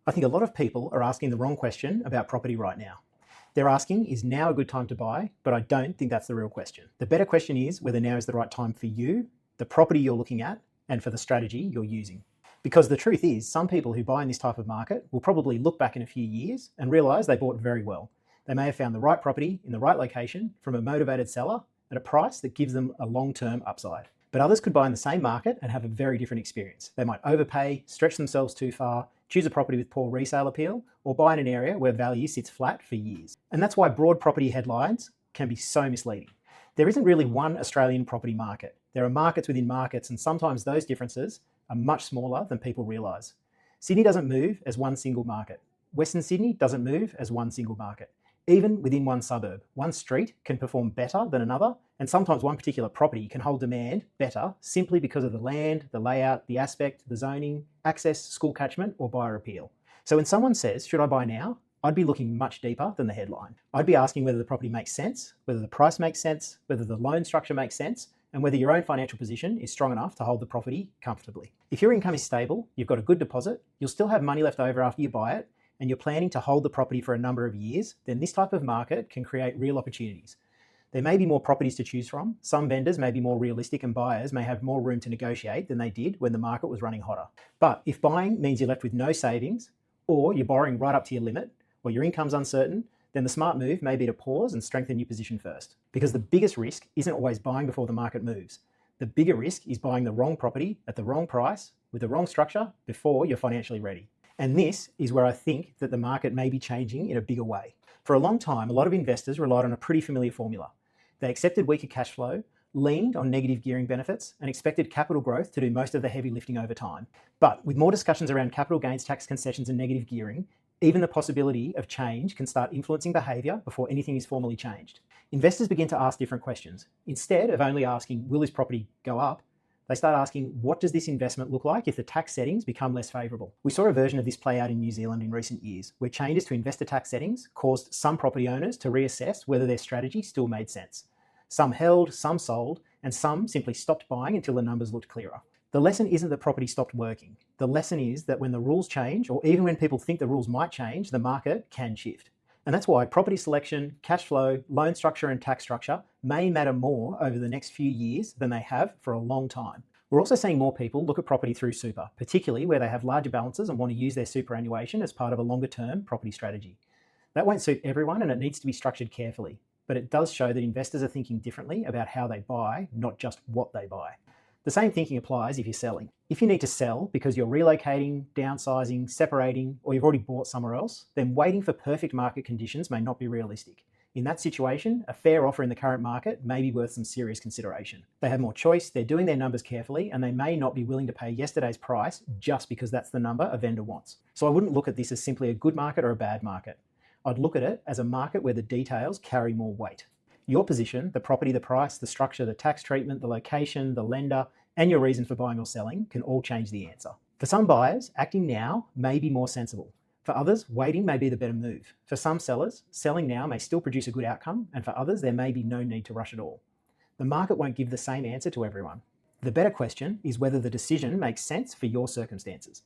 I think a lot of people are asking the wrong question about property right now. They're asking, is now a good time to buy? But I don't think that's the real question. The better question is whether now is the right time for you, the property you're looking at, and for the strategy you're using. Because the truth is, some people who buy in this type of market will probably look back in a few years and realize they bought very well. They may have found the right property in the right location from a motivated seller at a price that gives them a long-term upside. But others could buy in the same market and have a very different experience. They might overpay, stretch themselves too far, choose a property with poor resale appeal, or buy in an area where value sits flat for years. And that's why broad property headlines can be so misleading. There isn't really one Australian property market. There are markets within markets, and sometimes those differences are much smaller than people realise. Sydney doesn't move as one single market. Western Sydney doesn't move as one single market. Even within one suburb, one street can perform better than another, and sometimes one particular property can hold demand better simply because of the land, the layout, the aspect, the zoning, access, school catchment, or buyer appeal. So when someone says, should I buy now? I'd be looking much deeper than the headline. I'd be asking whether the property makes sense, whether the price makes sense, whether the loan structure makes sense, and whether your own financial position is strong enough to hold the property comfortably. If your income is stable, you've got a good deposit, you'll still have money left over after you buy it, and you're planning to hold the property for a number of years, then this type of market can create real opportunities. There may be more properties to choose from. Some vendors may be more realistic and buyers may have more room to negotiate than they did when the market was running hotter. But if buying means you're left with no savings, or you're borrowing right up to your limit, or your income's uncertain, then the smart move may be to pause and strengthen your position first. Because the biggest risk isn't always buying before the market moves. The bigger risk is buying the wrong property at the wrong price with the wrong structure before you're financially ready. And this is where I think that the market may be changing in a bigger way. For a long time, a lot of investors relied on a pretty familiar formula. They accepted weaker cash flow, leaned on negative gearing benefits, and expected capital growth to do most of the heavy lifting over time. But with more discussions around capital gains tax concessions and negative gearing, even the possibility of change can start influencing behaviour before anything is formally changed. Investors begin to ask different questions. Instead of only asking, will this property go up? They start asking, what does this investment look like if the tax settings become less favourable? We saw a version of this play out in New Zealand in recent years, where changes to investor tax settings caused some property owners to reassess whether their strategy still made sense. Some held, some sold, and some simply stopped buying until the numbers looked clearer. The lesson isn't that property stopped working. The lesson is that when the rules change, or even when people think the rules might change, the market can shift. And that's why property selection, cash flow, loan structure, and tax structure may matter more over the next few years than they have for a long time. We're also seeing more people look at property through super, particularly where they have larger balances and want to use their superannuation as part of a longer-term property strategy. That won't suit everyone, and it needs to be structured carefully, but it does show that investors are thinking differently about how they buy, not just what they buy. The same thinking applies if you're selling. If you need to sell because you're relocating, downsizing, separating, or you've already bought somewhere else, then waiting for perfect market conditions may not be realistic. In that situation, a fair offer in the current market may be worth some serious consideration. They have more choice, they're doing their numbers carefully, and they may not be willing to pay yesterday's price just because that's the number a vendor wants. So I wouldn't look at this as simply a good market or a bad market. I'd look at it as a market where the details carry more weight. Your position, the property, the price, the structure, the tax treatment, the location, the lender, and your reason for buying or selling can all change the answer. For some buyers, acting now may be more sensible. For others, waiting may be the better move. For some sellers, selling now may still produce a good outcome, and for others, there may be no need to rush at all. The market won't give the same answer to everyone. The better question is whether the decision makes sense for your circumstances.